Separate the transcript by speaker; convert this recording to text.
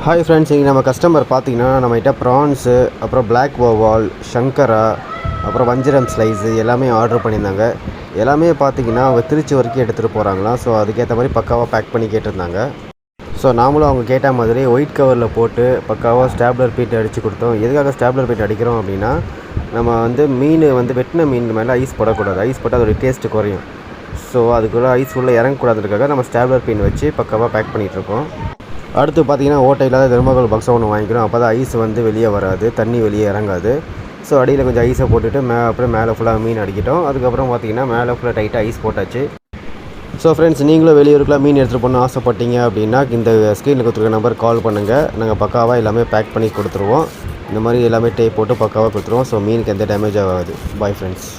Speaker 1: Hi friends, இங்கே நம்ம customer பார்த்தீங்கன்னா நம்மகிட்ட ப்ரான்ஸு, அப்புறம் பிளாக் ஓவால், சங்கரா, அப்புறம் வஞ்சிரம் ஸ்லைஸு எல்லாமே ஆர்டர் பண்ணியிருந்தாங்க. எல்லாமே பார்த்தீங்கன்னா அவங்க திருச்சி வரைக்கும் எடுத்துகிட்டு போகிறாங்களாம். ஸோ அதுக்கேற்ற மாதிரி பக்காவாக பேக் பண்ணி கேட்டிருந்தாங்க. ஸோ நாமளும் அவங்க கேட்ட மாதிரி ஒயிட் கவரில் போட்டு பக்காவாக ஸ்டாப்லர் பெயிண்ட் அடித்து கொடுத்தோம். எதுக்காக ஸ்டாப்லர் பெயிண்ட் அடிக்கிறோம் அப்படின்னா, நம்ம மீன் வெட்டின மீன் மேலே ஐஸ் போடக்கூடாது. ஐஸ் போட்டால் அதோடய டேஸ்ட்டு குறையும். ஸோ அதுக்குள்ளே ஐஸ் உள்ளே இறங்கக்கூடாதுக்காக நம்ம ஸ்டாப்லர் பெயிண்ட் வச்சு பக்காவாக பேக் பண்ணிகிட்ருக்கோம். அடுத்து பார்த்தீங்கன்னா ஓட்டை இல்லாத தெர்மாகோல் பாக்ஸை ஒன்று வாங்கிக்கிறோம். அப்போ தான் ஐஸ் வெளியே வராது, தண்ணி வெளியே இறங்காது. ஸோ அடியில் கொஞ்சம் ஐஸை போட்டுட்டு அப்புறம் மேலே ஃபுல்லாக மீன் அடிக்கிட்டோம். அதுக்கப்புறம் பார்த்தீங்கன்னா மேலே ஃபுல்லாக டைட்டாக ஐஸ் போட்டாச்சு. ஸோ ஃப்ரெண்ட்ஸ், நீங்களும் வெளியூருக்குலாம் மீன் எடுத்துகிட்டு போகணுன்னு ஆசைப்பட்டீங்க அப்படின்னா இந்த ஸ்க்ரீனில் கொடுத்துருக்க நம்பர் கால் பண்ணுங்கள். நாங்கள் பக்காவாக எல்லாமே பேக் பண்ணி கொடுத்துருவோம். இந்த மாதிரி எல்லாமே டேப் போட்டு பக்காவாக கொடுத்துருவோம். ஸோ மீனுக்கு எந்த டேமேஜ் ஆகாது. Bye friends.